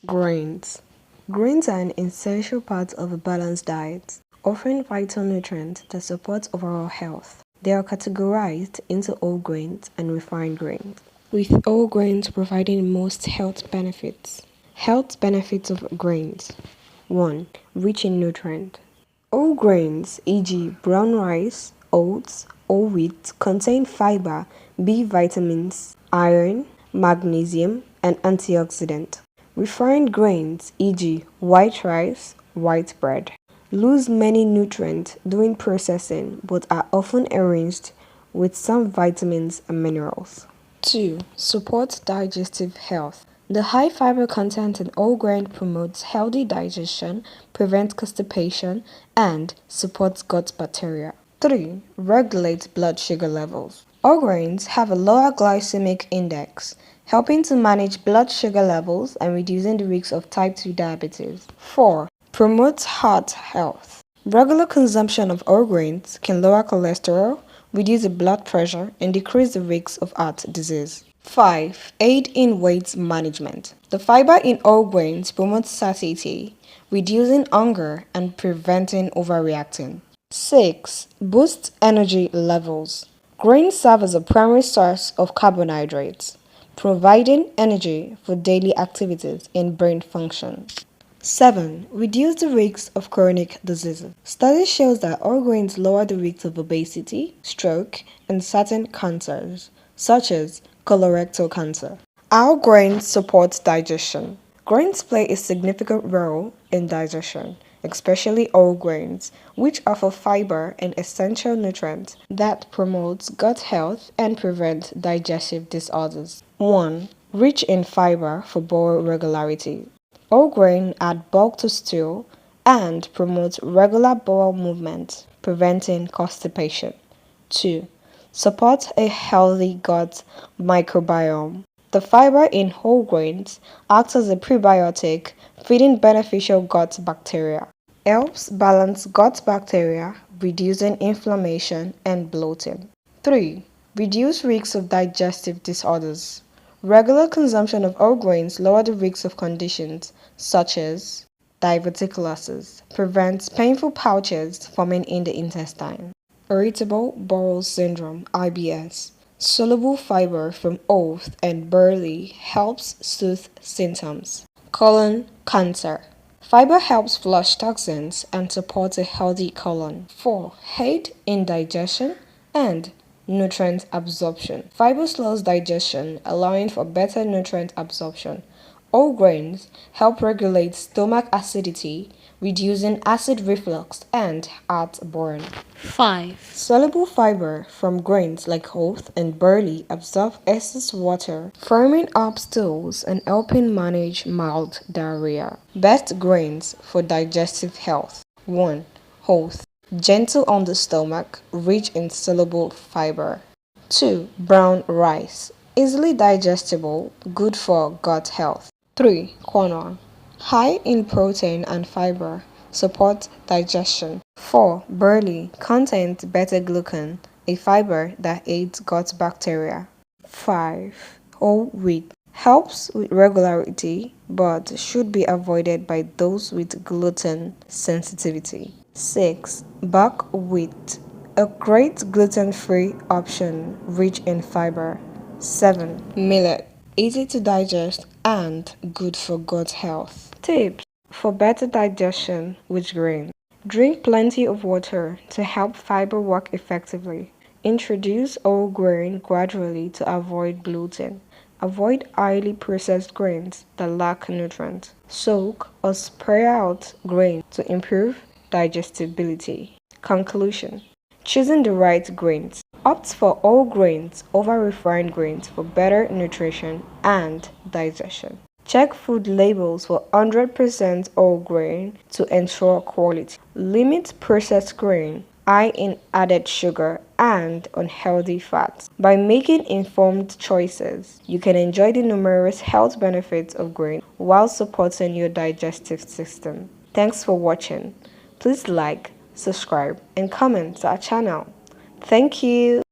Grains. Grains are an essential part of a balanced diet, offering vital nutrients that support overall health. They are categorized into whole grains and refined grains, with whole grains providing most health benefits. Health benefits of grains. 1. Rich in nutrients. Whole grains, e.g., brown rice, oats, whole wheat, contain fiber, B vitamins, iron, magnesium, and antioxidants. Refined grains, e.g., white rice, white bread, lose many nutrients during processing but are often enriched with some vitamins and minerals. 2. Support digestive health. The high fiber content in whole grain promotes healthy digestion, prevents constipation, and supports gut bacteria. 3. Regulates blood sugar levels. Whole grains have a lower glycemic index, helping to manage blood sugar levels and reducing the risk of type 2 diabetes. 4. Promotes heart health. Regular consumption of whole grains can lower cholesterol, reduce the blood pressure, and decrease the risk of heart disease. 5. Aid in weight management. The fiber in whole grains promotes satiety, reducing hunger and preventing overreacting. 6. Boosts energy levels. Grains serve as a primary source of carbohydrates, providing energy for daily activities and brain function. 7. Reduce the risk of chronic diseases. Studies show that whole grains lower the risk of obesity, stroke, and certain cancers, such as colorectal cancer. How grains support digestion. Grains play a significant role in digestion, especially whole grains, which offer fiber and essential nutrients that promote gut health and prevent digestive disorders. 1. Rich in fiber for bowel regularity. Whole grain add bulk to stool and promote regular bowel movement, preventing constipation. 2. Support a healthy gut microbiome. The fiber in whole grains acts as a prebiotic, feeding beneficial gut bacteria. Helps balance gut bacteria, reducing inflammation and bloating. 3. Reduce risks of digestive disorders. Regular consumption of whole grains lower the risk of conditions such as diverticulosis, prevents painful pouches forming in the intestine. Irritable bowel syndrome (IBS). Soluble fiber from oats and barley helps soothe symptoms. Colon cancer. Fiber helps flush toxins and supports a healthy colon. 4. Aid in digestion and nutrient absorption. Fiber slows digestion, allowing for better nutrient absorption. Whole grains help regulate stomach acidity, reducing acid reflux and heartburn. 5. Soluble fiber from grains like oats and barley absorb excess water, firming up stools and helping manage mild diarrhea. Best grains for digestive health. 1. Oats. Gentle on the stomach, rich in soluble fiber. 2. Brown rice. Easily digestible, good for gut health. 3. Quinoa. High in protein and fiber, support digestion. 4. Barley. Contains beta-glucan, a fiber that aids gut bacteria. 5. Whole wheat. Helps with regularity but should be avoided by those with gluten sensitivity. 6. Buckwheat. A great gluten-free option, rich in fiber. 7. Millet. Easy to digest and good for gut health. Tips for better digestion with grain. Drink plenty of water to help fiber work effectively. Introduce whole grain gradually to avoid bloating. Avoid highly processed grains that lack nutrients. Soak or spray out grain to improve digestibility. Conclusion. Choosing the right grains. Opt for whole grains over refined grains for better nutrition and digestion. Check food labels for 100% whole grain to ensure quality. Limit processed grain, high in added sugar, and unhealthy fats. By making informed choices, you can enjoy the numerous health benefits of grain while supporting your digestive system. Thanks for watching. Please like, subscribe, and comment to our channel. Thank you.